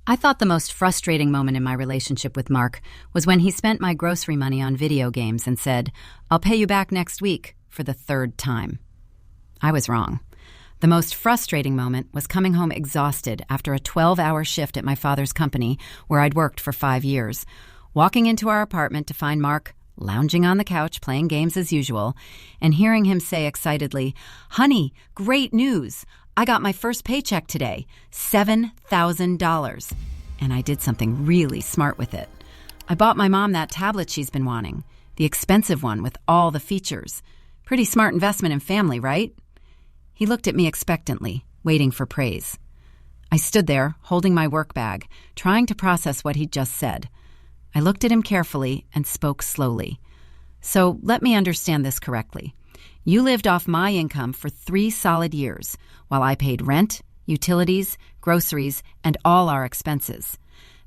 I thought the most frustrating moment in my relationship with Mark was when he spent my grocery money on video games and said, "I'll pay you back next week," for the third time. I was wrong. The most frustrating moment was coming home exhausted after a 12-hour shift at my father's company where I'd worked for 5 years, walking into our apartment to find Mark lounging on the couch playing games as usual, and hearing him say excitedly, "Honey, great news! I got my first paycheck today, $7,000. And I did something really smart with it. I bought my mom that tablet she's been wanting, the expensive one with all the features. Pretty smart investment in family, right?" He looked at me expectantly, waiting for praise. I stood there, holding my work bag, trying to process what he'd just said. I looked at him carefully and spoke slowly. "So let me understand this correctly. You lived off my income for 3 solid years, while I paid rent, utilities, groceries, and all our expenses.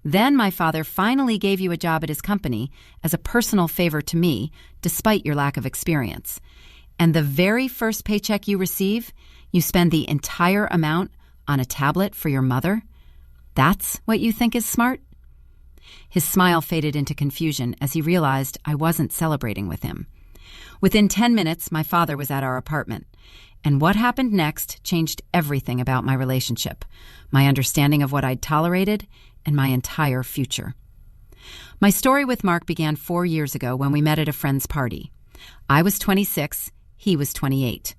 Then my father finally gave you a job at his company as a personal favor to me, despite your lack of experience. And the very first paycheck you receive, you spend the entire amount on a tablet for your mother? That's what you think is smart?" His smile faded into confusion as he realized I wasn't celebrating with him. Within 10 minutes, my father was at our apartment. And what happened next changed everything about my relationship, my understanding of what I'd tolerated, and my entire future. My story with Mark began 4 years ago when we met at a friend's party. I was 26, he was 28.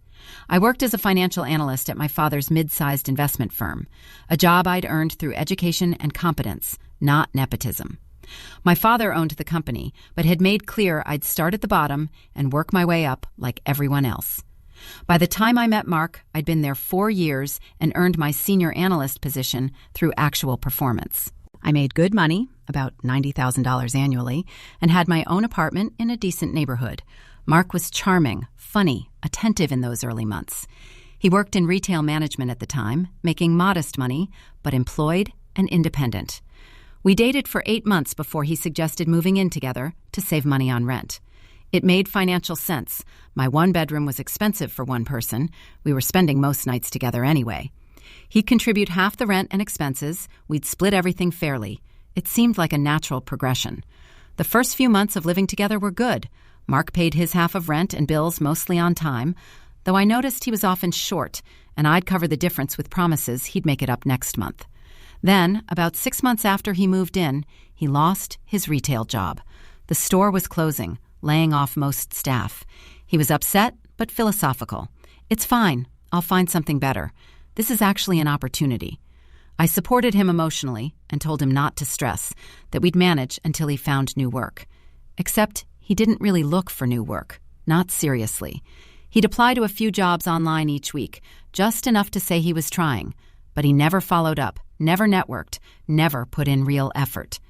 I worked as a financial analyst at my father's mid-sized investment firm, a job I'd earned through education and competence, not nepotism. My father owned the company, but had made clear I'd start at the bottom and work my way up like everyone else. By the time I met Mark, I'd been there 4 years and earned my senior analyst position through actual performance. I made good money, about $90,000 annually, and had my own apartment in a decent neighborhood. Mark was charming, funny, attentive in those early months. He worked in retail management at the time, making modest money, but employed and independent. We dated for 8 months before he suggested moving in together to save money on rent. It made financial sense. My 1-bedroom was expensive for one person. We were spending most nights together anyway. He'd contribute half the rent and expenses. We'd split everything fairly. It seemed like a natural progression. The first few months of living together were good. Mark paid his half of rent and bills mostly on time, though I noticed he was often short, and I'd cover the difference with promises he'd make it up next month. Then, about 6 months after he moved in, he lost his retail job. The store was closing, laying off most staff. He was upset, but philosophical. "It's fine. I'll find something better. This is actually an opportunity." I supported him emotionally and told him not to stress, that we'd manage until he found new work. Except he didn't really look for new work, not seriously. He'd apply to a few jobs online each week, just enough to say he was trying, but he never followed up, never networked, never put in real effort.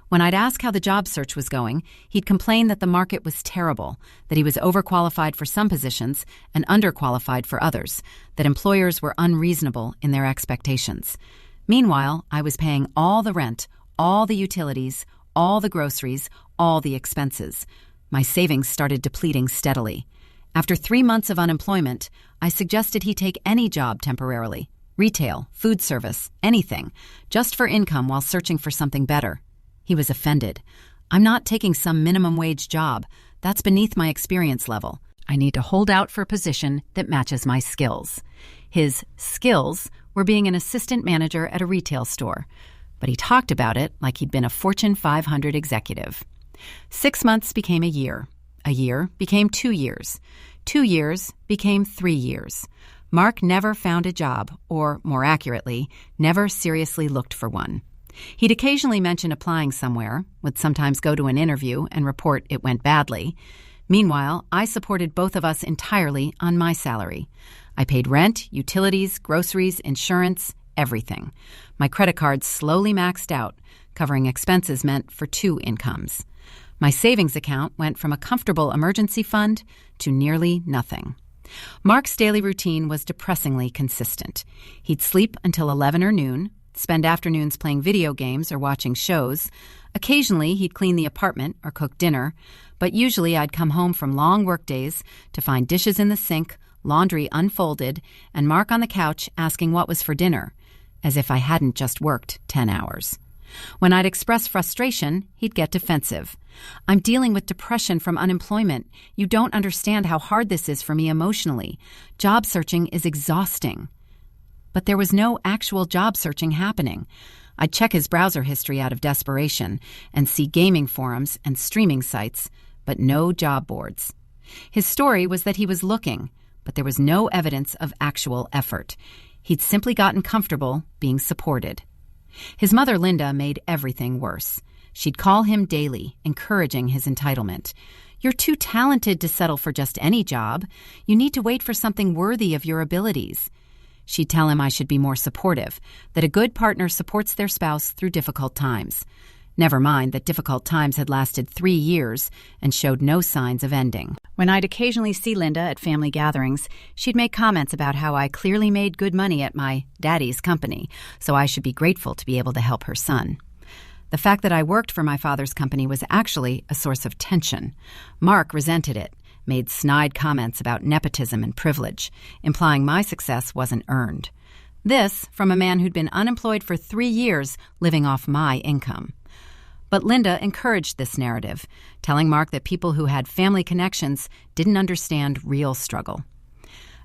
When I'd ask how the job search was going, he'd complain that the market was terrible, that he was overqualified for some positions and underqualified for others, that employers were unreasonable in their expectations. Meanwhile, I was paying all the rent, all the utilities, all the groceries, all the expenses. My savings started depleting steadily. After 3 months of unemployment, I suggested he take any job temporarily, retail, food service, anything, just for income while searching for something better. He was offended. "I'm not taking some minimum wage job. That's beneath my experience level. I need to hold out for a position that matches my skills." His skills were being an assistant manager at a retail store, but he talked about it like he'd been a Fortune 500 executive. 6 months became a year. A year became 2 years. 2 years became 3 years. Mark never found a job, or, more accurately, never seriously looked for one. He'd occasionally mention applying somewhere, would sometimes go to an interview and report it went badly. Meanwhile, I supported both of us entirely on my salary. I paid rent, utilities, groceries, insurance, everything. My credit cards slowly maxed out, covering expenses meant for 2 incomes. My savings account went from a comfortable emergency fund to nearly nothing. Mark's daily routine was depressingly consistent. He'd sleep until 11 or noon, spend afternoons playing video games or watching shows. Occasionally, he'd clean the apartment or cook dinner, but usually I'd come home from long workdays to find dishes in the sink, laundry unfolded, and Mark on the couch asking what was for dinner. as if I hadn't just worked 10 hours. When I'd express frustration, he'd get defensive. I'm dealing with depression from unemployment. You don't understand how hard this is for me emotionally. Job searching is exhausting. But there was no actual job searching happening. I'd check his browser history out of desperation and see gaming forums and streaming sites, but no job boards. His story was that he was looking, but there was no evidence of actual effort. He'd simply gotten comfortable being supported. His mother, Linda, made everything worse. She'd call him daily, encouraging his entitlement. You're too talented to settle for just any job. You need to wait for something worthy of your abilities. She'd tell him I should be more supportive, that a good partner supports their spouse through difficult times. Never mind that difficult times had lasted 3 years and showed no signs of ending. When I'd occasionally see Linda at family gatherings, she'd make comments about how I clearly made good money at my daddy's company, so I should be grateful to be able to help her son. The fact that I worked for my father's company was actually a source of tension. Mark resented it, made snide comments about nepotism and privilege, implying my success wasn't earned. This from a man who'd been unemployed for 3 years, living off my income. But Linda encouraged this narrative, telling Mark that people who had family connections didn't understand real struggle.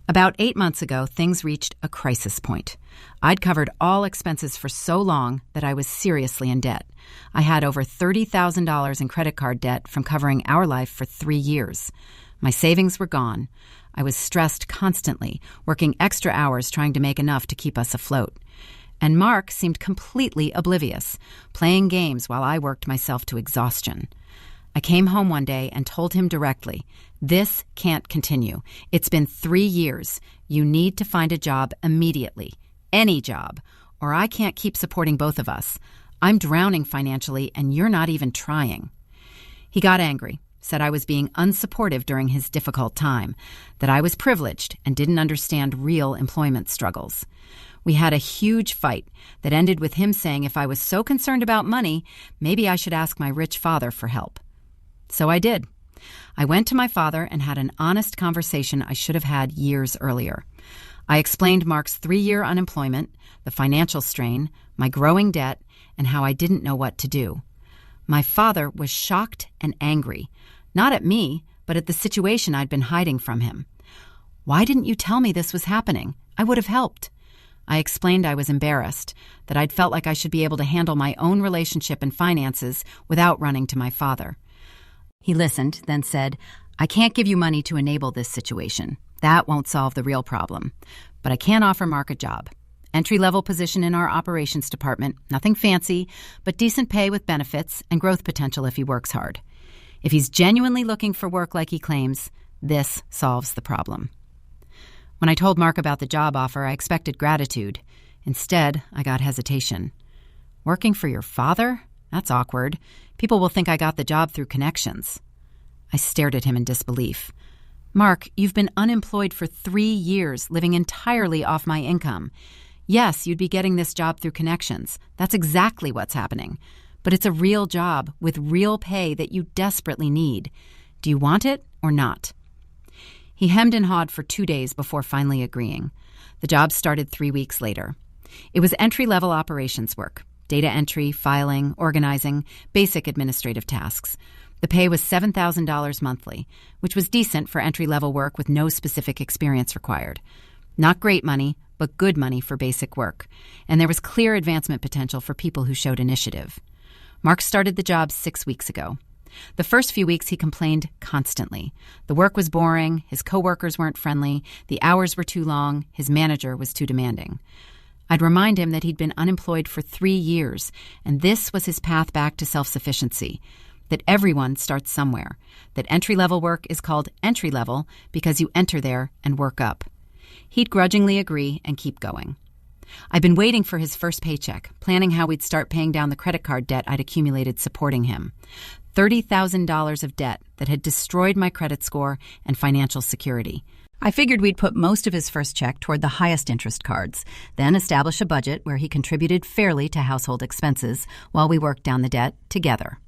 About 8 months ago, things reached a crisis point. I'd covered all expenses for so long that I was seriously in debt. I had over $30,000 in credit card debt from covering our life for 3 years. My savings were gone. I was stressed constantly, working extra hours trying to make enough to keep us afloat. And Mark seemed completely oblivious, playing games while I worked myself to exhaustion. I came home one day and told him directly, "This can't continue. It's been 3 years. You need to find a job immediately. Any job. Or I can't keep supporting both of us. I'm drowning financially and you're not even trying." He got angry, said I was being unsupportive during his difficult time, that I was privileged and didn't understand real employment struggles. We had a huge fight that ended with him saying if I was so concerned about money, maybe I should ask my rich father for help. So I did. I went to my father and had an honest conversation I should have had years earlier. I explained Mark's 3-year unemployment, the financial strain, my growing debt, and how I didn't know what to do. My father was shocked and angry, not at me, but at the situation I'd been hiding from him. "Why didn't you tell me this was happening? I would have helped." I explained I was embarrassed, that I'd felt like I should be able to handle my own relationship and finances without running to my father. He listened, then said, "I can't give you money to enable this situation. That won't solve the real problem. But I can offer Mark a job. Entry-level position in our operations department, nothing fancy, but decent pay with benefits and growth potential if he works hard. If he's genuinely looking for work like he claims, this solves the problem." When I told Mark about the job offer, I expected gratitude. Instead, I got hesitation. "Working for your father? That's awkward. People will think I got the job through connections." I stared at him in disbelief. "Mark, you've been unemployed for 3 years, living entirely off my income. Yes, you'd be getting this job through connections. That's exactly what's happening. But it's a real job with real pay that you desperately need. Do you want it or not?" He hemmed and hawed for 2 days before finally agreeing. The job started 3 weeks later. It was entry-level operations work, data entry, filing, organizing, basic administrative tasks. The pay was $7,000 monthly, which was decent for entry-level work with no specific experience required. Not great money, but good money for basic work, and there was clear advancement potential for people who showed initiative. Mark started the job 6 weeks ago. The first few weeks he complained constantly. The work was boring, his coworkers weren't friendly, the hours were too long, his manager was too demanding. I'd remind him that he'd been unemployed for 3 years, and this was his path back to self-sufficiency, that everyone starts somewhere, that entry-level work is called entry-level because you enter there and work up. He'd grudgingly agree and keep going. I'd been waiting for his first paycheck, planning how we'd start paying down the credit card debt I'd accumulated supporting him. $30,000 of debt that had destroyed my credit score and financial security. I figured we'd put most of his first check toward the highest interest cards, then establish a budget where he contributed fairly to household expenses while we worked down the debt together.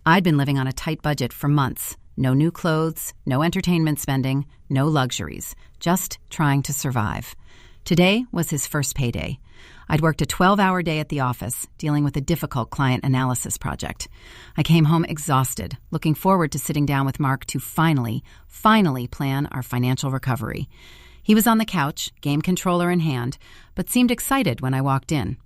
I'd been living on a tight budget for months. No new clothes, no entertainment spending, no luxuries, just trying to survive. Today was his first payday. I'd worked a 12-hour day at the office, dealing with a difficult client analysis project. I came home exhausted, looking forward to sitting down with Mark to finally plan our financial recovery. He was on the couch, game controller in hand, but seemed excited when I walked in.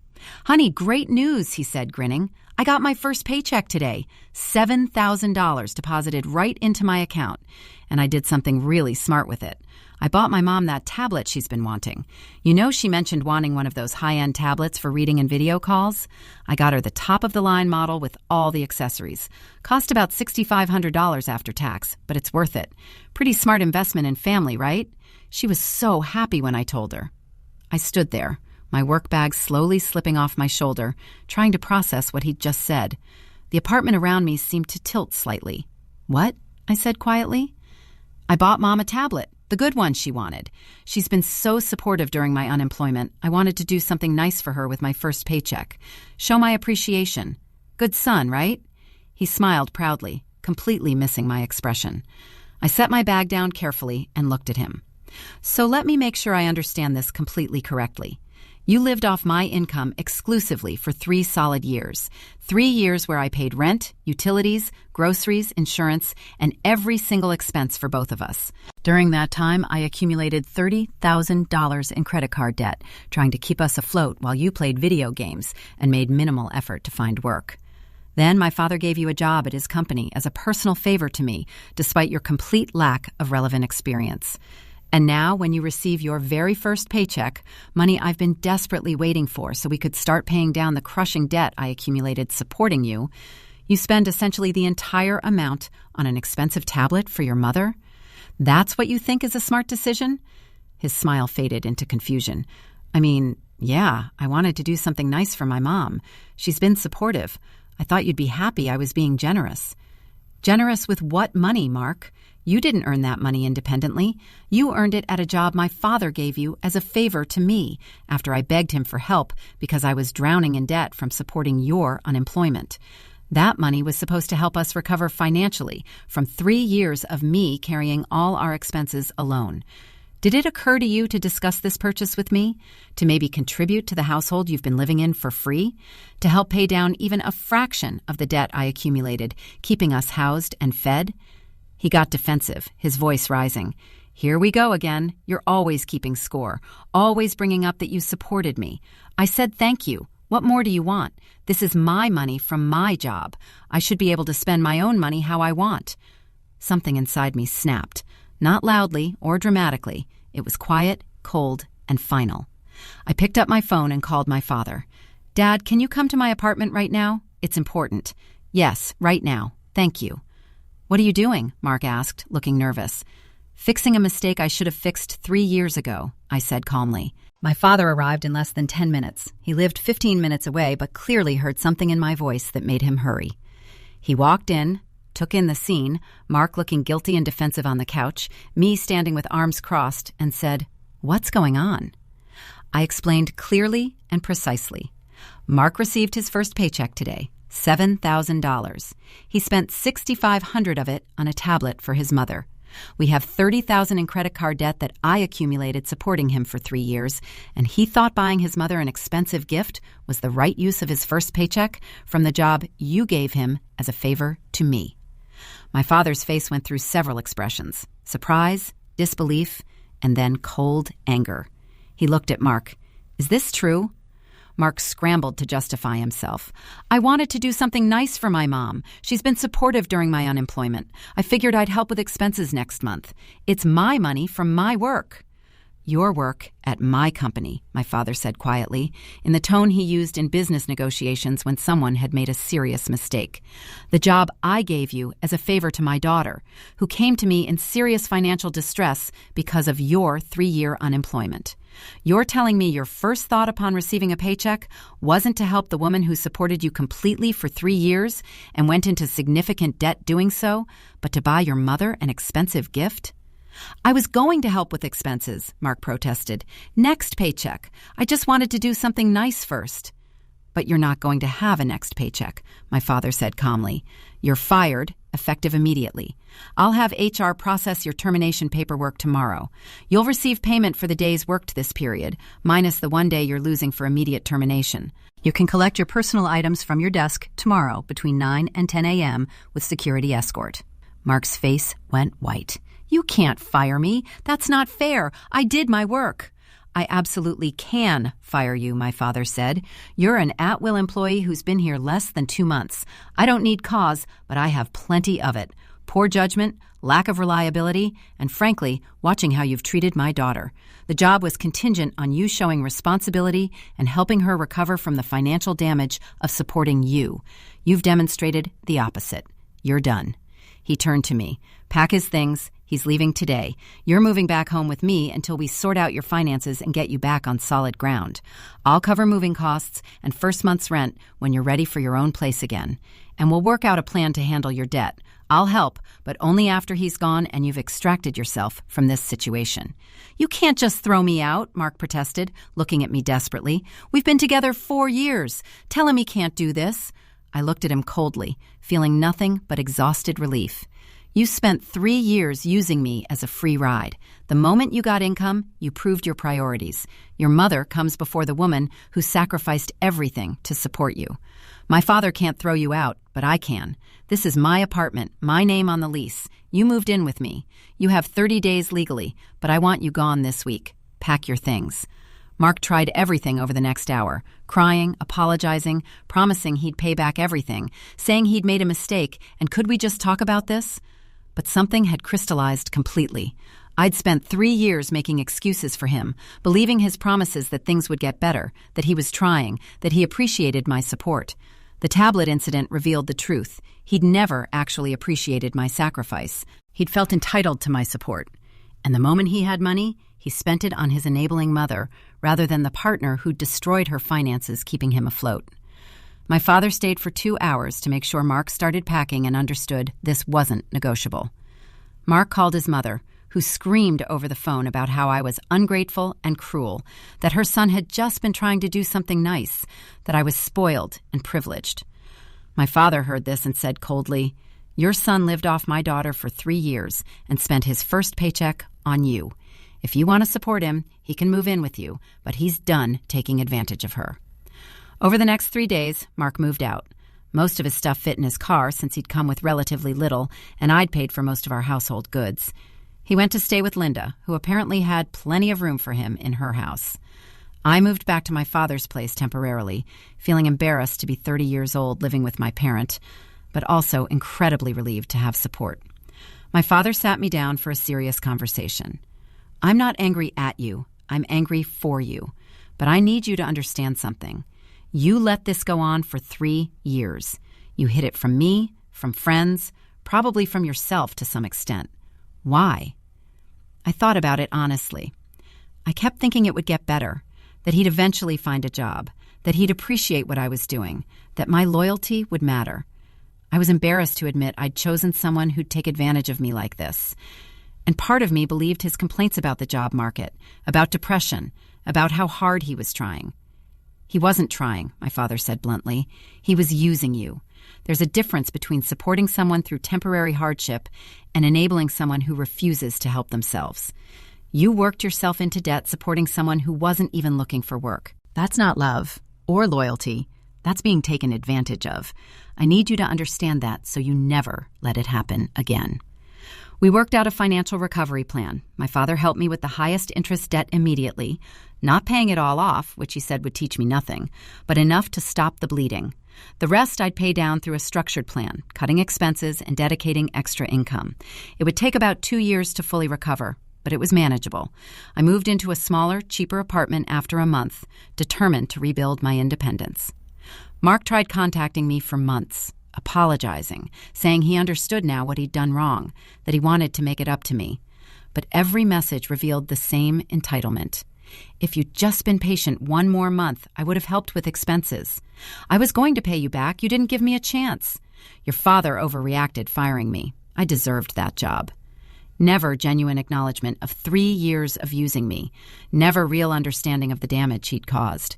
"Honey, great news," he said, grinning. "I got my first paycheck today, $7,000 deposited right into my account, and I did something really smart with it. I bought my mom that tablet she's been wanting. You know she mentioned wanting one of those high-end tablets for reading and video calls? I got her the top-of-the-line model with all the accessories. Cost about $6,500 after tax, but it's worth it. Pretty smart investment in family, right?" She was so happy when I told her. I stood there, my work bag slowly slipping off my shoulder, trying to process what he'd just said. The apartment around me seemed to tilt slightly. "What?" I said quietly. "I bought Mom a tablet, the good one she wanted. She's been so supportive during my unemployment. I wanted to do something nice for her with my first paycheck. Show my appreciation. Good son, right?" He smiled proudly, completely missing my expression. I set my bag down carefully and looked at him. "So let me make sure I understand this completely correctly. You lived off my income exclusively for 3 solid years. 3 years where I paid rent, utilities, groceries, insurance, and every single expense for both of us. During that time, I accumulated $30,000 in credit card debt, trying to keep us afloat while you played video games and made minimal effort to find work. Then my father gave you a job at his company as a personal favor to me, despite your complete lack of relevant experience. And now, when you receive your very first paycheck, money I've been desperately waiting for so we could start paying down the crushing debt I accumulated supporting you, you spend essentially the entire amount on an expensive tablet for your mother? That's what you think is a smart decision?" His smile faded into confusion. "I mean, yeah, I wanted to do something nice for my mom. She's been supportive. I thought you'd be happy I was being generous." "Generous with what money, Mark? You didn't earn that money independently. You earned it at a job my father gave you as a favor to me after I begged him for help because I was drowning in debt from supporting your unemployment. That money was supposed to help us recover financially from 3 years of me carrying all our expenses alone. Did it occur to you to discuss this purchase with me? To maybe contribute to the household you've been living in for free? To help pay down even a fraction of the debt I accumulated, keeping us housed and fed?" He got defensive, his voice rising. "Here we go again. You're always keeping score, always bringing up that you supported me. I said thank you. What more do you want? This is my money from my job. I should be able to spend my own money how I want." Something inside me snapped. Not loudly or dramatically. It was quiet, cold, and final. I picked up my phone and called my father. "Dad, can you come to my apartment right now? It's important." "Yes, right now. Thank you." "What are you doing?" Mark asked, looking nervous. "Fixing a mistake I should have fixed 3 years ago," I said calmly. My father arrived in less than 10 minutes. He lived 15 minutes away, but clearly heard something in my voice that made him hurry. He walked in, took in the scene, Mark looking guilty and defensive on the couch, me standing with arms crossed, and said, "What's going on?" I explained clearly and precisely. Mark received his first paycheck today. $7,000. He spent $6,500 of it on a tablet for his mother. We have $30,000 in credit card debt that I accumulated supporting him for 3 years, and he thought buying his mother an expensive gift was the right use of his first paycheck from the job you gave him as a favor to me. My father's face went through several expressions: surprise, disbelief, and then cold anger. He looked at Mark. "Is this true?" Mark scrambled to justify himself. "I wanted to do something nice for my mom. She's been supportive during my unemployment. I figured I'd help with expenses next month. It's my money from my work." "Your work at my company," my father said quietly, in the tone he used in business negotiations when someone had made a serious mistake. "The job I gave you as a favor to my daughter, who came to me in serious financial distress because of your 3-year unemployment. You're telling me your first thought upon receiving a paycheck wasn't to help the woman who supported you completely for 3 years and went into significant debt doing so, but to buy your mother an expensive gift?" "I was going to help with expenses," Mark protested. "Next paycheck. I just wanted to do something nice first." But you're not going to have a next paycheck, my father said calmly. You're fired, effective immediately. I'll have HR process your termination paperwork tomorrow. You'll receive payment for the days worked this period, minus the 1 day you're losing for immediate termination. You can collect your personal items from your desk tomorrow between 9 and 10 a.m. with security escort. Mark's face went white. You can't fire me. That's not fair. I did my work. I absolutely can fire you, my father said. You're an at-will employee who's been here less than 2 months. I don't need cause, but I have plenty of it. Poor judgment, lack of reliability, and frankly, watching how you've treated my daughter. The job was contingent on you showing responsibility and helping her recover from the financial damage of supporting you. You've demonstrated the opposite. You're done. He turned to me. Pack his things. He's leaving today. You're moving back home with me until we sort out your finances and get you back on solid ground. I'll cover moving costs and first month's rent when you're ready for your own place again. And we'll work out a plan to handle your debt. I'll help, but only after he's gone and you've extracted yourself from this situation. You can't just throw me out, Mark protested, looking at me desperately. We've been together 4 years. Tell him he can't do this. I looked at him coldly, feeling nothing but exhausted relief. You spent 3 years using me as a free ride. The moment you got income, you proved your priorities. Your mother comes before the woman who sacrificed everything to support you. My father can't throw you out, but I can. This is my apartment, my name on the lease. You moved in with me. You have 30 days legally, but I want you gone this week. Pack your things. Mark tried everything over the next hour, crying, apologizing, promising he'd pay back everything, saying he'd made a mistake, and could we just talk about this? But something had crystallized completely. I'd spent 3 years making excuses for him, believing his promises that things would get better, that he was trying, that he appreciated my support. The tablet incident revealed the truth. He'd never actually appreciated my sacrifice. He'd felt entitled to my support. And the moment he had money, he spent it on his enabling mother, rather than the partner who'd destroyed her finances, keeping him afloat. My father stayed for 2 hours to make sure Mark started packing and understood this wasn't negotiable. Mark called his mother, who screamed over the phone about how I was ungrateful and cruel, that her son had just been trying to do something nice, that I was spoiled and privileged. My father heard this and said coldly, "Your son lived off my daughter for 3 years and spent his first paycheck on you. If you want to support him, he can move in with you, but he's done taking advantage of her." Over the next 3 days, Mark moved out. Most of his stuff fit in his car since he'd come with relatively little, and I'd paid for most of our household goods. He went to stay with Linda, who apparently had plenty of room for him in her house. I moved back to my father's place temporarily, feeling embarrassed to be 30 years old living with my parent, but also incredibly relieved to have support. My father sat me down for a serious conversation. "I'm not angry at you. I'm angry for you. But I need you to understand something. You let this go on for 3 years. You hid it from me, from friends, probably from yourself to some extent. Why?" I thought about it honestly. I kept thinking it would get better, that he'd eventually find a job, that he'd appreciate what I was doing, that my loyalty would matter. I was embarrassed to admit I'd chosen someone who'd take advantage of me like this. And part of me believed his complaints about the job market, about depression, about how hard he was trying. "He wasn't trying," my father said bluntly. "He was using you. There's a difference between supporting someone through temporary hardship and enabling someone who refuses to help themselves. You worked yourself into debt supporting someone who wasn't even looking for work. That's not love or loyalty. That's being taken advantage of. I need you to understand that so you never let it happen again." We worked out a financial recovery plan. My father helped me with the highest interest debt immediately, not paying it all off, which he said would teach me nothing, but enough to stop the bleeding. The rest I'd pay down through a structured plan, cutting expenses and dedicating extra income. It would take about 2 years to fully recover, but it was manageable. I moved into a smaller, cheaper apartment after a month, determined to rebuild my independence. Mark tried contacting me for months, apologizing, saying he understood now what he'd done wrong, that he wanted to make it up to me. But every message revealed the same entitlement. "If you'd just been patient 1 more month, I would have helped with expenses. I was going to pay you back. You didn't give me a chance. Your father overreacted firing me. I deserved that job." Never genuine acknowledgement of 3 years of using me. Never real understanding of the damage he'd caused.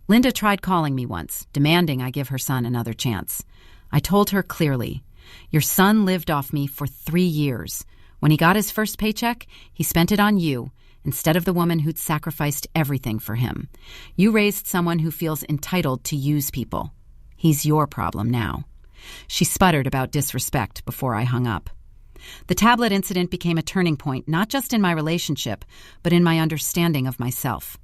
Linda tried calling me once, demanding I give her son another chance. I told her clearly, "Your son lived off me for 3 years. When he got his first paycheck, he spent it on you, instead of the woman who'd sacrificed everything for him. You raised someone who feels entitled to use people. He's your problem now." She sputtered about disrespect before I hung up. The tablet incident became a turning point, not just in my relationship, but in my understanding of myself.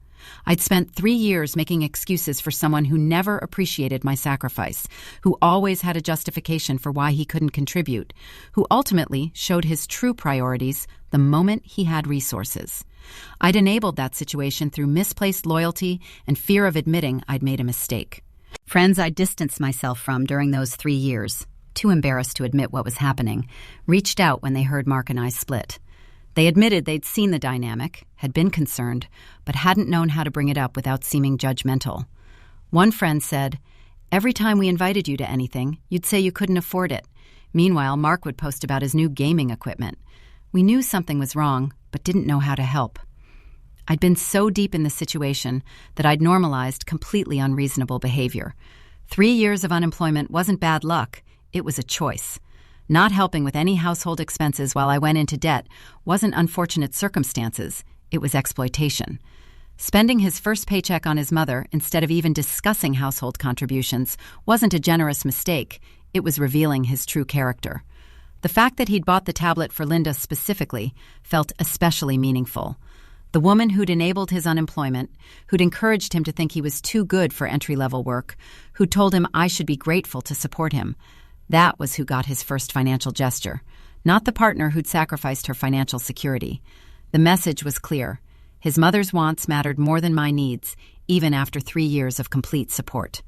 I'd spent 3 years making excuses for someone who never appreciated my sacrifice, who always had a justification for why he couldn't contribute, who ultimately showed his true priorities the moment he had resources. I'd enabled that situation through misplaced loyalty and fear of admitting I'd made a mistake. Friends I distanced myself from during those 3 years, too embarrassed to admit what was happening, reached out when they heard Mark and I split. They admitted they'd seen the dynamic, had been concerned, but hadn't known how to bring it up without seeming judgmental. One friend said, "Every time we invited you to anything, you'd say you couldn't afford it. Meanwhile, Mark would post about his new gaming equipment. We knew something was wrong, but didn't know how to help." I'd been so deep in the situation that I'd normalized completely unreasonable behavior. 3 years of unemployment wasn't bad luck, it was a choice. Not helping with any household expenses while I went into debt wasn't unfortunate circumstances, it was exploitation. Spending his first paycheck on his mother instead of even discussing household contributions wasn't a generous mistake, it was revealing his true character. The fact that he'd bought the tablet for Linda specifically felt especially meaningful. The woman who'd enabled his unemployment, who'd encouraged him to think he was too good for entry-level work, who'd told him I should be grateful to support him, that was who got his first financial gesture, not the partner who'd sacrificed her financial security. The message was clear. His mother's wants mattered more than my needs, even after 3 years of complete support.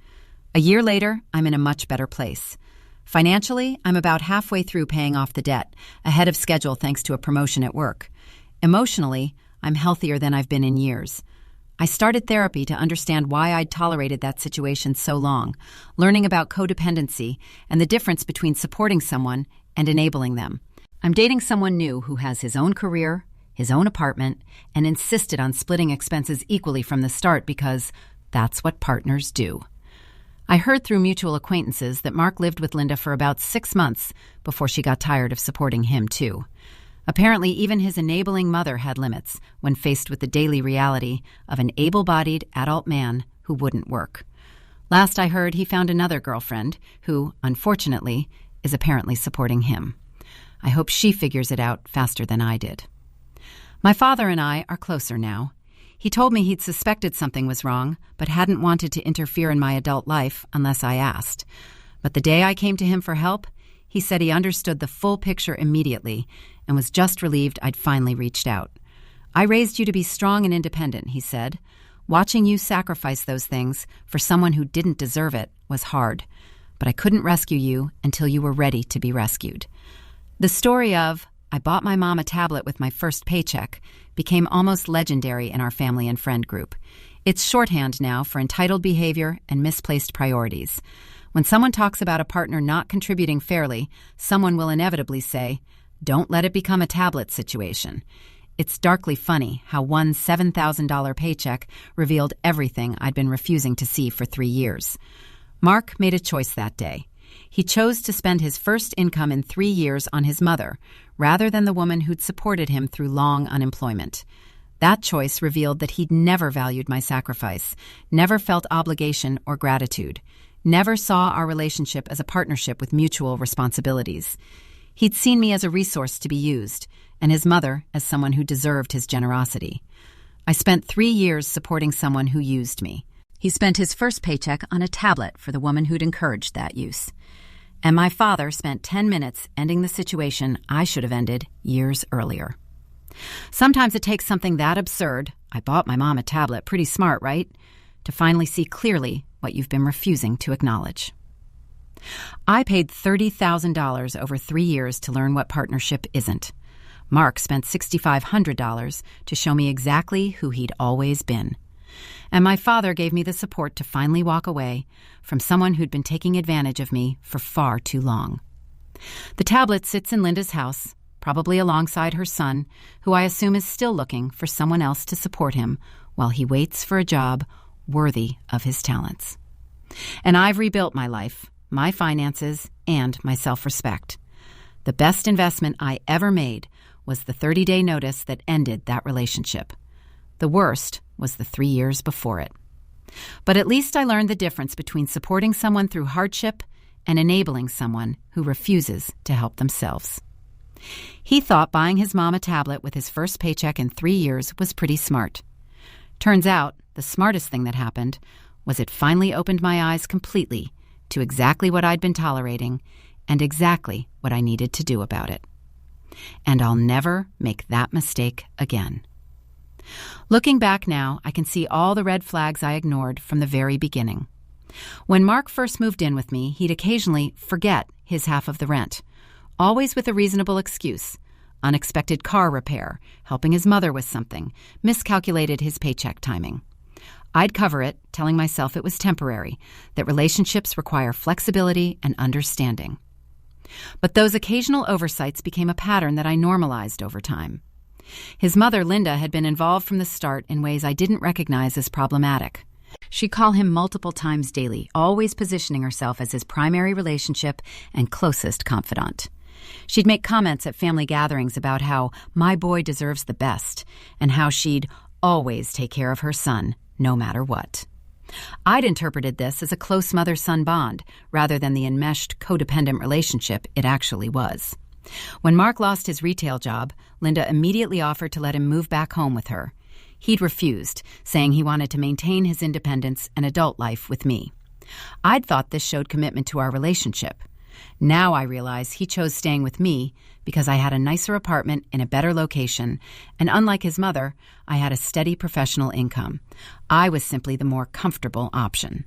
A year later, I'm in a much better place. Financially, I'm about halfway through paying off the debt, ahead of schedule thanks to a promotion at work. Emotionally, I'm healthier than I've been in years. I started therapy to understand why I'd tolerated that situation so long, learning about codependency and the difference between supporting someone and enabling them. I'm dating someone new who has his own career, his own apartment, and insisted on splitting expenses equally from the start because that's what partners do. I heard through mutual acquaintances that Mark lived with Linda for about 6 months before she got tired of supporting him, too. Apparently, even his enabling mother had limits when faced with the daily reality of an able-bodied adult man who wouldn't work. Last I heard, he found another girlfriend who, unfortunately, is apparently supporting him. I hope she figures it out faster than I did. My father and I are closer now. He told me he'd suspected something was wrong, but hadn't wanted to interfere in my adult life unless I asked. But the day I came to him for help, he said he understood the full picture immediately and was just relieved I'd finally reached out. "I raised you to be strong and independent," he said. "Watching you sacrifice those things for someone who didn't deserve it was hard, but I couldn't rescue you until you were ready to be rescued." The story of, "I bought my mom a tablet with my first paycheck," became almost legendary in our family and friend group. It's shorthand now for entitled behavior and misplaced priorities. When someone talks about a partner not contributing fairly, someone will inevitably say, "Don't let it become a tablet situation." It's darkly funny how one $7,000 paycheck revealed everything I'd been refusing to see for 3 years. Mark made a choice that day. He chose to spend his first income in 3 years on his mother, rather than the woman who'd supported him through long unemployment. That choice revealed that he'd never valued my sacrifice, never felt obligation or gratitude, never saw our relationship as a partnership with mutual responsibilities. He'd seen me as a resource to be used, and his mother as someone who deserved his generosity. I spent 3 years supporting someone who used me. He spent his first paycheck on a tablet for the woman who'd encouraged that use. And my father spent 10 minutes ending the situation I should have ended years earlier. Sometimes it takes something that absurd, "I bought my mom a tablet," pretty smart, right? To finally see clearly what you've been refusing to acknowledge. I paid $30,000 over 3 years to learn what partnership isn't. Mark spent $6,500 to show me exactly who he'd always been. And my father gave me the support to finally walk away from someone who'd been taking advantage of me for far too long. The tablet sits in Linda's house, probably alongside her son, who I assume is still looking for someone else to support him while he waits for a job worthy of his talents. And I've rebuilt my life, my finances, and my self-respect. The best investment I ever made was the 30-day notice that ended that relationship. The worst was the 3 years before it. But at least I learned the difference between supporting someone through hardship and enabling someone who refuses to help themselves. He thought buying his mom a tablet with his first paycheck in 3 years was pretty smart. Turns out, the smartest thing that happened was it finally opened my eyes completely to exactly what I'd been tolerating and exactly what I needed to do about it. And I'll never make that mistake again. Looking back now, I can see all the red flags I ignored from the very beginning. When Mark first moved in with me, he'd occasionally forget his half of the rent, always with a reasonable excuse: unexpected car repair, helping his mother with something, miscalculated his paycheck timing. I'd cover it, telling myself it was temporary, that relationships require flexibility and understanding. But those occasional oversights became a pattern that I normalized over time. His mother, Linda, had been involved from the start in ways I didn't recognize as problematic. She'd call him multiple times daily, always positioning herself as his primary relationship and closest confidant. She'd make comments at family gatherings about how my boy deserves the best and how she'd always take care of her son, no matter what. I'd interpreted this as a close mother-son bond rather than the enmeshed, codependent relationship it actually was. When Mark lost his retail job, Linda immediately offered to let him move back home with her. He'd refused, saying he wanted to maintain his independence and adult life with me. I'd thought this showed commitment to our relationship. Now I realize he chose staying with me because I had a nicer apartment in a better location, and unlike his mother, I had a steady professional income. I was simply the more comfortable option.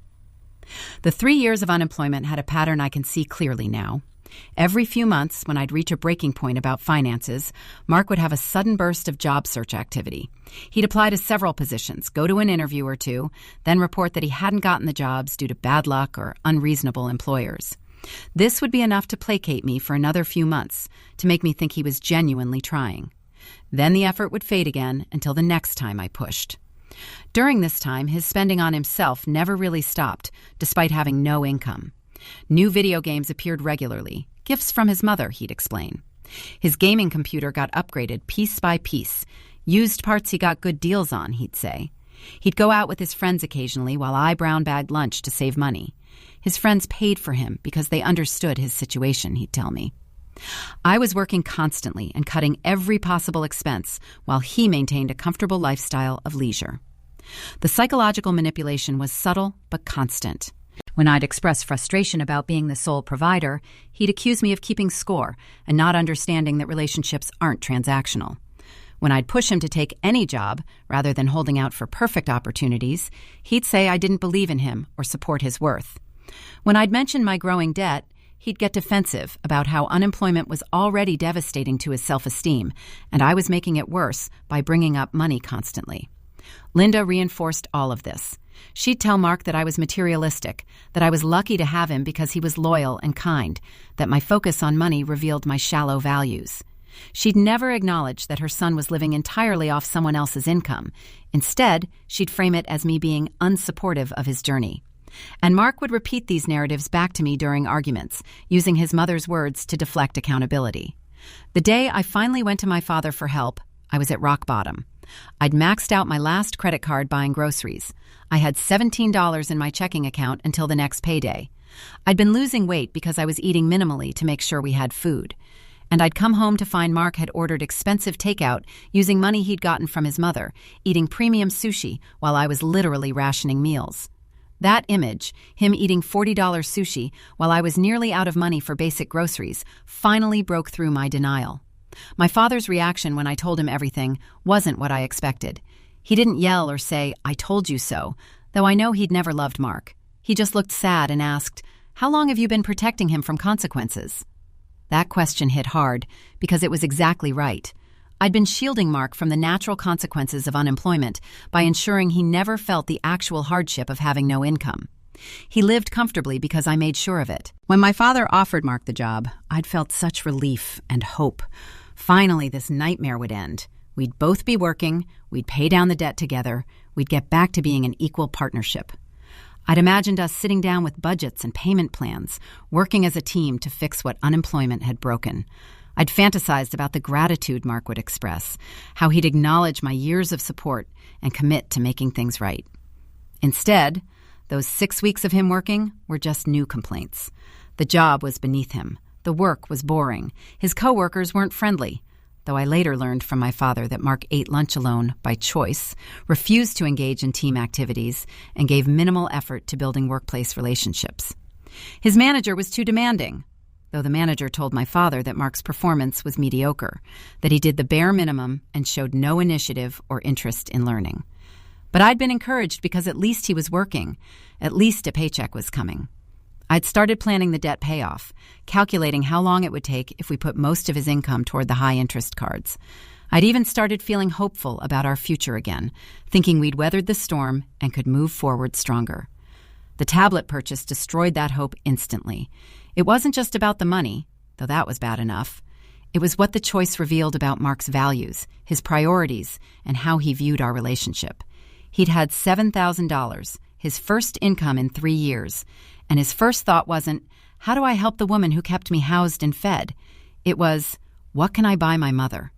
The 3 years of unemployment had a pattern I can see clearly now. Every few months, when I'd reach a breaking point about finances, Mark would have a sudden burst of job search activity. He'd apply to several positions, go to an interview or two, then report that he hadn't gotten the jobs due to bad luck or unreasonable employers. This would be enough to placate me for another few months, to make me think he was genuinely trying. Then the effort would fade again until the next time I pushed. During this time, his spending on himself never really stopped, despite having no income. New video games appeared regularly, gifts from his mother, he'd explain. His gaming computer got upgraded piece by piece, used parts he got good deals on, he'd say. He'd go out with his friends occasionally while I brown-bagged lunch to save money. His friends paid for him because they understood his situation, he'd tell me. I was working constantly and cutting every possible expense while he maintained a comfortable lifestyle of leisure. The psychological manipulation was subtle but constant. When I'd express frustration about being the sole provider, he'd accuse me of keeping score and not understanding that relationships aren't transactional. When I'd push him to take any job rather than holding out for perfect opportunities, he'd say I didn't believe in him or support his worth. When I'd mention my growing debt, he'd get defensive about how unemployment was already devastating to his self-esteem, and I was making it worse by bringing up money constantly. Linda reinforced all of this. She'd tell Mark that I was materialistic, that I was lucky to have him because he was loyal and kind, that my focus on money revealed my shallow values. She'd never acknowledge that her son was living entirely off someone else's income. Instead, she'd frame it as me being unsupportive of his journey. And Mark would repeat these narratives back to me during arguments, using his mother's words to deflect accountability. The day I finally went to my father for help, I was at rock bottom. I'd maxed out my last credit card buying groceries. I had $17 in my checking account until the next payday. I'd been losing weight because I was eating minimally to make sure we had food. And I'd come home to find Mark had ordered expensive takeout using money he'd gotten from his mother, eating premium sushi while I was literally rationing meals. That image, him eating $40 sushi while I was nearly out of money for basic groceries, finally broke through my denial. My father's reaction when I told him everything wasn't what I expected. He didn't yell or say, "I told you so," though I know he'd never loved Mark. He just looked sad and asked, "How long have you been protecting him from consequences?" That question hit hard because it was exactly right. I'd been shielding Mark from the natural consequences of unemployment by ensuring he never felt the actual hardship of having no income. He lived comfortably because I made sure of it. When my father offered Mark the job, I'd felt such relief and hope. Finally, this nightmare would end. We'd both be working, we'd pay down the debt together, we'd get back to being an equal partnership. I'd imagined us sitting down with budgets and payment plans, working as a team to fix what unemployment had broken. I'd fantasized about the gratitude Mark would express, how he'd acknowledge my years of support and commit to making things right. Instead, those 6 weeks of him working were just new complaints. The job was beneath him. The work was boring. His coworkers weren't friendly, though I later learned from my father that Mark ate lunch alone by choice, refused to engage in team activities, and gave minimal effort to building workplace relationships. His manager was too demanding, though the manager told my father that Mark's performance was mediocre, that he did the bare minimum and showed no initiative or interest in learning. But I'd been encouraged because at least he was working. At least a paycheck was coming. I'd started planning the debt payoff, calculating how long it would take if we put most of his income toward the high-interest cards. I'd even started feeling hopeful about our future again, thinking we'd weathered the storm and could move forward stronger. The tablet purchase destroyed that hope instantly. It wasn't just about the money, though that was bad enough. It was what the choice revealed about Mark's values, his priorities, and how he viewed our relationship. He'd had $7,000, his first income in 3 years, and his first thought wasn't, how do I help the woman who kept me housed and fed? It was, what can I buy my mother?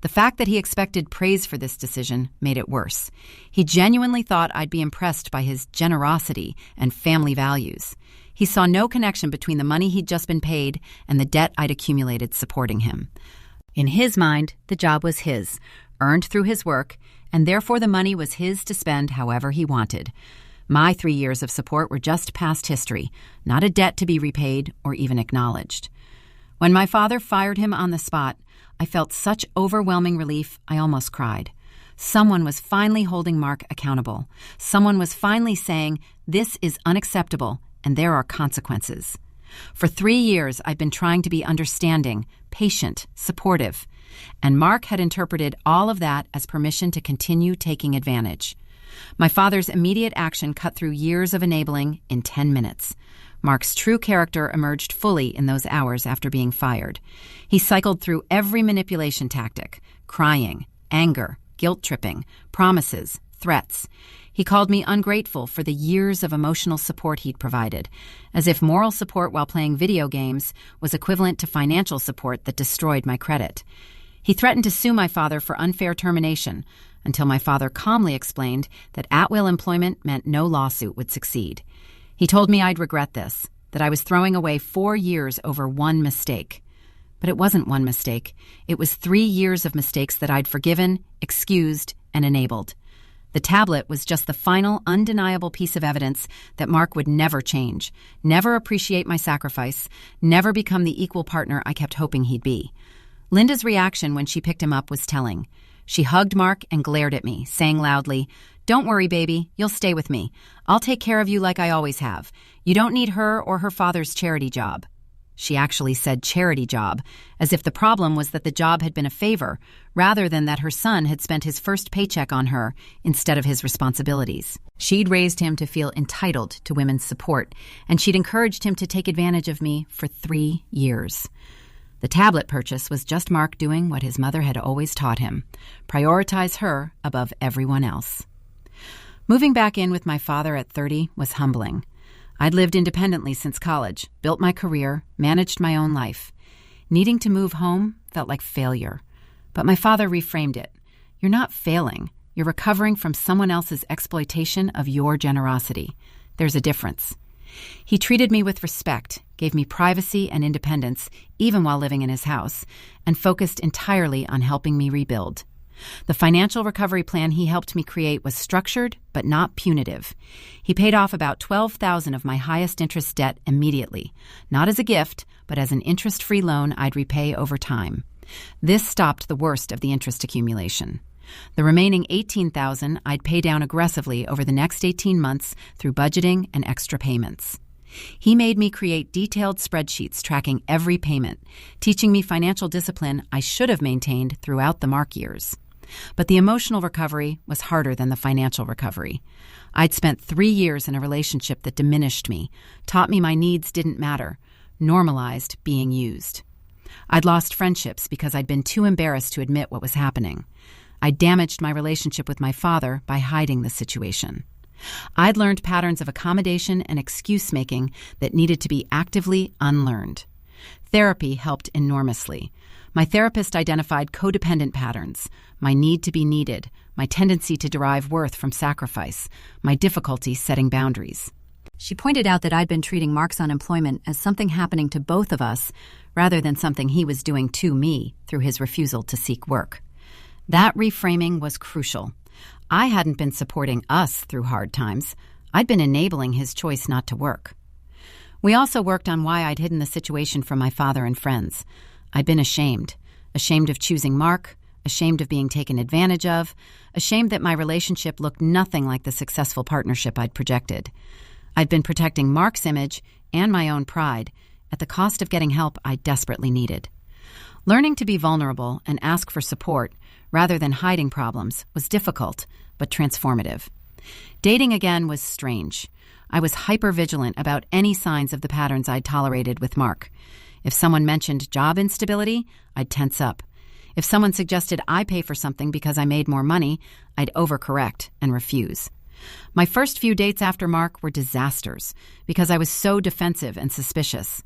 The fact that he expected praise for this decision made it worse. He genuinely thought I'd be impressed by his generosity and family values. He saw no connection between the money he'd just been paid and the debt I'd accumulated supporting him. In his mind, the job was his, earned through his work, and therefore the money was his to spend however he wanted. My 3 years of support were just past history, not a debt to be repaid or even acknowledged. When my father fired him on the spot, I felt such overwhelming relief I almost cried. Someone was finally holding Mark accountable. Someone was finally saying, this is unacceptable and there are consequences. For 3 years, I'd been trying to be understanding, patient, supportive, and Mark had interpreted all of that as permission to continue taking advantage. My father's immediate action cut through years of enabling in 10 minutes. Mark's true character emerged fully in those hours after being fired. He cycled through every manipulation tactic: crying, anger, guilt-tripping, promises, threats. He called me ungrateful for the years of emotional support he'd provided, as if moral support while playing video games was equivalent to financial support that destroyed my credit. He threatened to sue my father for unfair termination, until my father calmly explained that at-will employment meant no lawsuit would succeed. He told me I'd regret this, that I was throwing away 4 years over one mistake. But it wasn't one mistake. It was 3 years of mistakes that I'd forgiven, excused, and enabled. The tablet was just the final, undeniable piece of evidence that Mark would never change, never appreciate my sacrifice, never become the equal partner I kept hoping he'd be. Linda's reaction when she picked him up was telling. She hugged Mark and glared at me, saying loudly, "Don't worry, baby. You'll stay with me. I'll take care of you like I always have. You don't need her or her father's charity job." She actually said charity job, as if the problem was that the job had been a favor, rather than that her son had spent his first paycheck on her instead of his responsibilities. She'd raised him to feel entitled to women's support, and she'd encouraged him to take advantage of me for 3 years. The tablet purchase was just Mark doing what his mother had always taught him: prioritize her above everyone else. Moving back in with my father at 30 was humbling. I'd lived independently since college, built my career, managed my own life. Needing to move home felt like failure. But my father reframed it. You're not failing. You're recovering from someone else's exploitation of your generosity. There's a difference. He treated me with respect, gave me privacy and independence, even while living in his house, and focused entirely on helping me rebuild. The financial recovery plan he helped me create was structured, but not punitive. He paid off about $12,000 of my highest interest debt immediately, not as a gift, but as an interest-free loan I'd repay over time. This stopped the worst of the interest accumulation. The remaining $18,000 I'd pay down aggressively over the next 18 months through budgeting and extra payments. He made me create detailed spreadsheets tracking every payment, teaching me financial discipline I should have maintained throughout the Mark years. But the emotional recovery was harder than the financial recovery. I'd spent 3 years in a relationship that diminished me, taught me my needs didn't matter, normalized being used. I'd lost friendships because I'd been too embarrassed to admit what was happening. I damaged my relationship with my father by hiding the situation. I'd learned patterns of accommodation and excuse-making that needed to be actively unlearned. Therapy helped enormously. My therapist identified codependent patterns, my need to be needed, my tendency to derive worth from sacrifice, my difficulty setting boundaries. She pointed out that I'd been treating Mark's unemployment as something happening to both of us rather than something he was doing to me through his refusal to seek work. That reframing was crucial. I hadn't been supporting us through hard times. I'd been enabling his choice not to work. We also worked on why I'd hidden the situation from my father and friends. I'd been ashamed of choosing Mark, ashamed of being taken advantage of, ashamed that my relationship looked nothing like the successful partnership I'd projected. I'd been protecting Mark's image and my own pride at the cost of getting help I desperately needed. Learning to be vulnerable and ask for support rather than hiding problems was difficult, but transformative. Dating again was strange. I was hyper-vigilant about any signs of the patterns I'd tolerated with Mark. If someone mentioned job instability, I'd tense up. If someone suggested I pay for something because I made more money, I'd overcorrect and refuse. My first few dates after Mark were disasters because I was so defensive and suspicious.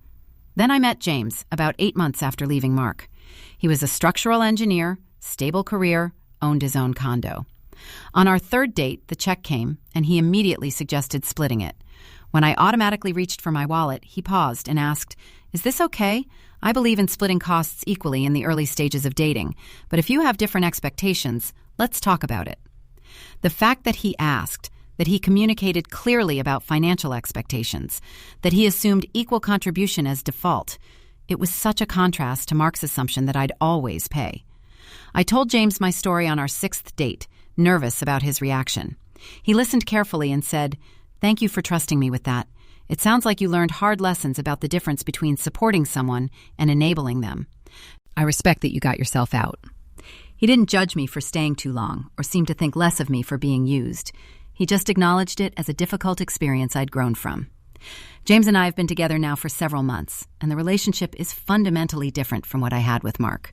Then I met James about 8 months after leaving Mark. He was a structural engineer, stable career, owned his own condo. On our third date, the check came, and he immediately suggested splitting it. When I automatically reached for my wallet, he paused and asked, "Is this okay? I believe in splitting costs equally in the early stages of dating, but if you have different expectations, let's talk about it." The fact that he asked, that he communicated clearly about financial expectations, that he assumed equal contribution as default, it was such a contrast to Mark's assumption that I'd always pay. I told James my story on our 6th date, nervous about his reaction. He listened carefully and said, "Thank you for trusting me with that. It sounds like you learned hard lessons about the difference between supporting someone and enabling them. I respect that you got yourself out." He didn't judge me for staying too long or seem to think less of me for being used. He just acknowledged it as a difficult experience I'd grown from. James and I have been together now for several months, and the relationship is fundamentally different from what I had with Mark.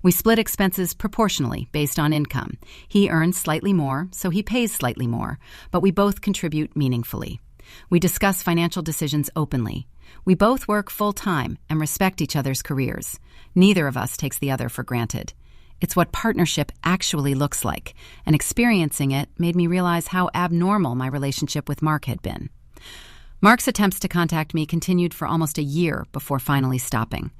We split expenses proportionally based on income. He earns slightly more, so he pays slightly more, but we both contribute meaningfully. We discuss financial decisions openly. We both work full-time and respect each other's careers. Neither of us takes the other for granted. It's what partnership actually looks like, and experiencing it made me realize how abnormal my relationship with Mark had been. Mark's attempts to contact me continued for almost a year before finally stopping.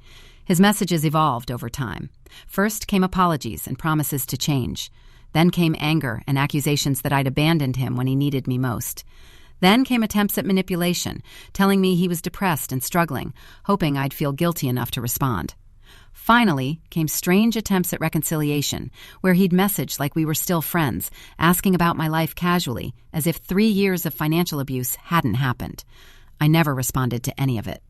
His messages evolved over time. First came apologies and promises to change. Then came anger and accusations that I'd abandoned him when he needed me most. Then came attempts at manipulation, telling me he was depressed and struggling, hoping I'd feel guilty enough to respond. Finally came strange attempts at reconciliation, where he'd message like we were still friends, asking about my life casually, as if 3 years of financial abuse hadn't happened. I never responded to any of it.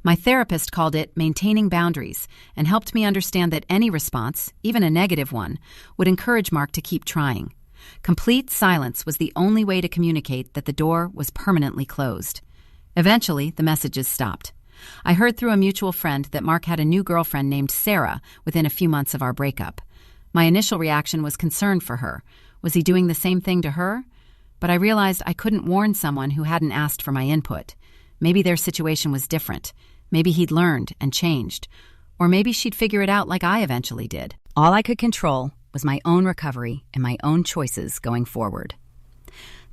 My therapist called it maintaining boundaries and helped me understand that any response, even a negative one, would encourage Mark to keep trying. Complete silence was the only way to communicate that the door was permanently closed. Eventually, the messages stopped. I heard through a mutual friend that Mark had a new girlfriend named Sarah within a few months of our breakup. My initial reaction was concern for her. Was he doing the same thing to her? But I realized I couldn't warn someone who hadn't asked for my input. Maybe their situation was different. Maybe he'd learned and changed. Or maybe she'd figure it out like I eventually did. All I could control was my own recovery and my own choices going forward.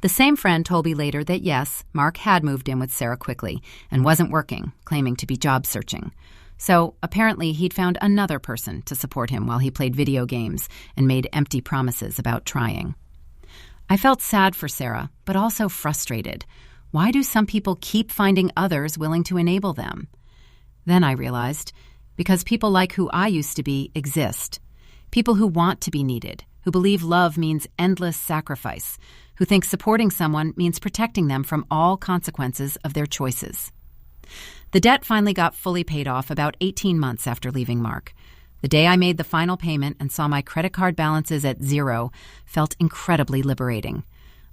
The same friend told me later that yes, Mark had moved in with Sarah quickly and wasn't working, claiming to be job searching. So apparently he'd found another person to support him while he played video games and made empty promises about trying. I felt sad for Sarah, but also frustrated. Why do some people keep finding others willing to enable them? Then I realized, because people like who I used to be exist. People who want to be needed, who believe love means endless sacrifice, who think supporting someone means protecting them from all consequences of their choices. The debt finally got fully paid off about 18 months after leaving Mark. The day I made the final payment and saw my credit card balances at zero felt incredibly liberating.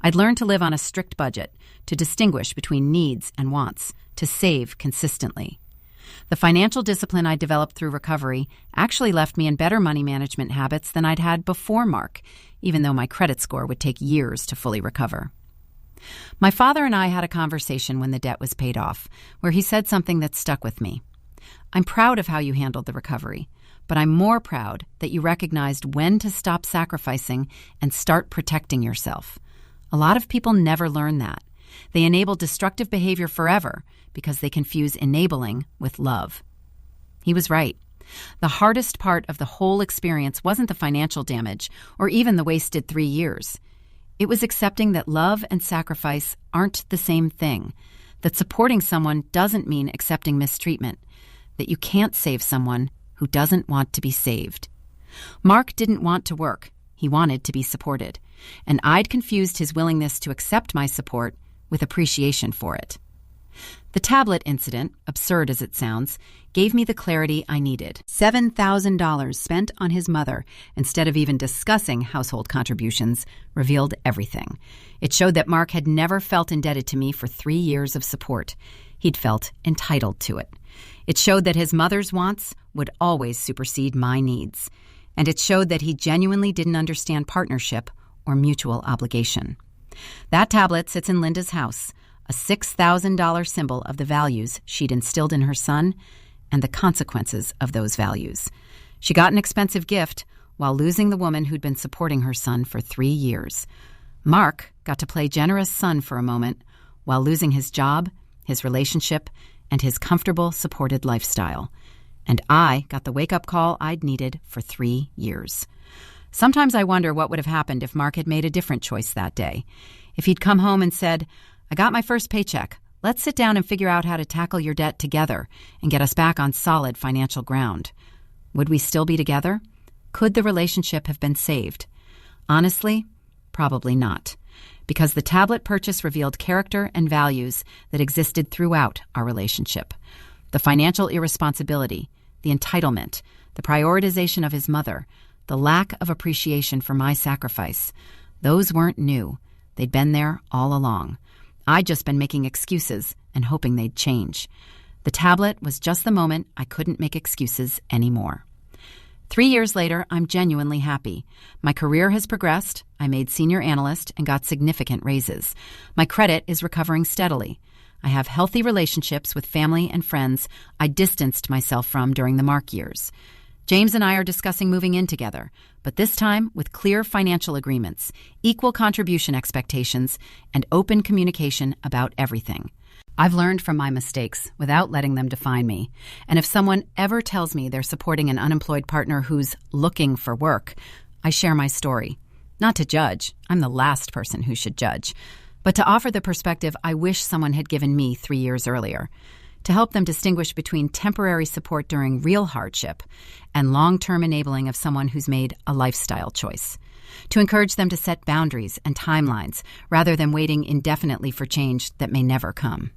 I'd learned to live on a strict budget, to distinguish between needs and wants, to save consistently. The financial discipline I developed through recovery actually left me in better money management habits than I'd had before Mark, even though my credit score would take years to fully recover. My father and I had a conversation when the debt was paid off, where he said something that stuck with me. "I'm proud of how you handled the recovery, but I'm more proud that you recognized when to stop sacrificing and start protecting yourself. A lot of people never learn that. They enable destructive behavior forever because they confuse enabling with love." He was right. The hardest part of the whole experience wasn't the financial damage or even the wasted 3 years. It was accepting that love and sacrifice aren't the same thing, that supporting someone doesn't mean accepting mistreatment, that you can't save someone who doesn't want to be saved. Mark didn't want to work. He wanted to be supported, and I'd confused his willingness to accept my support with appreciation for it. The tablet incident, absurd as it sounds, gave me the clarity I needed. $7,000 spent on his mother instead of even discussing household contributions revealed everything. It showed that Mark had never felt indebted to me for 3 years of support. He'd felt entitled to it. It showed that his mother's wants would always supersede my needs. And it showed that he genuinely didn't understand partnership or mutual obligation. That tablet sits in Linda's house, a $6,000 symbol of the values she'd instilled in her son and the consequences of those values. She got an expensive gift while losing the woman who'd been supporting her son for 3 years. Mark got to play generous son for a moment while losing his job, his relationship, and his comfortable, supported lifestyle. And I got the wake-up call I'd needed for 3 years. Sometimes I wonder what would have happened if Mark had made a different choice that day. If he'd come home and said, "I got my first paycheck. Let's sit down and figure out how to tackle your debt together and get us back on solid financial ground." Would we still be together? Could the relationship have been saved? Honestly, probably not, because the tablet purchase revealed character and values that existed throughout our relationship. The financial irresponsibility, the entitlement, the prioritization of his mother, the lack of appreciation for my sacrifice. Those weren't new. They'd been there all along. I'd just been making excuses and hoping they'd change. The tablet was just the moment I couldn't make excuses anymore. 3 years later, I'm genuinely happy. My career has progressed. I made senior analyst and got significant raises. My credit is recovering steadily. I have healthy relationships with family and friends I distanced myself from during the Mark years. James and I are discussing moving in together, but this time with clear financial agreements, equal contribution expectations, and open communication about everything. I've learned from my mistakes without letting them define me, and if someone ever tells me they're supporting an unemployed partner who's looking for work, I share my story. Not to judge, I'm the last person who should judge, but to offer the perspective I wish someone had given me 3 years earlier, to help them distinguish between temporary support during real hardship and long-term enabling of someone who's made a lifestyle choice, to encourage them to set boundaries and timelines rather than waiting indefinitely for change that may never come.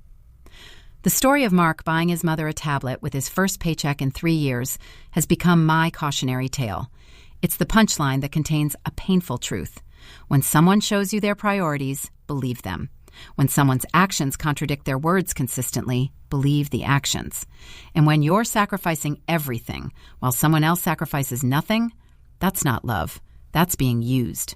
The story of Mark buying his mother a tablet with his first paycheck in 3 years has become my cautionary tale. It's the punchline that contains a painful truth. When someone shows you their priorities, believe them. When someone's actions contradict their words consistently, believe the actions. And when you're sacrificing everything while someone else sacrifices nothing, that's not love. That's being used.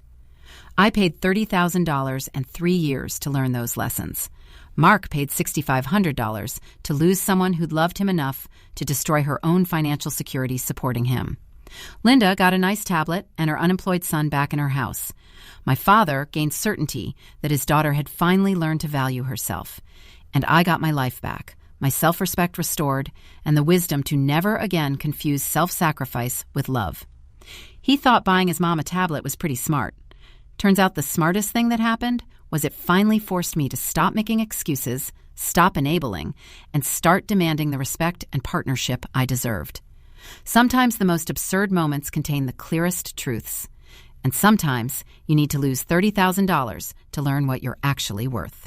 I paid $30,000 and 3 years to learn those lessons. Mark paid $6,500 to lose someone who'd loved him enough to destroy her own financial security supporting him. Linda got a nice tablet and her unemployed son back in her house. My father gained certainty that his daughter had finally learned to value herself. And I got my life back, my self-respect restored, and the wisdom to never again confuse self-sacrifice with love. He thought buying his mom a tablet was pretty smart. Turns out the smartest thing that happened was it finally forced me to stop making excuses, stop enabling, and start demanding the respect and partnership I deserved. Sometimes the most absurd moments contain the clearest truths. And sometimes you need to lose $30,000 to learn what you're actually worth.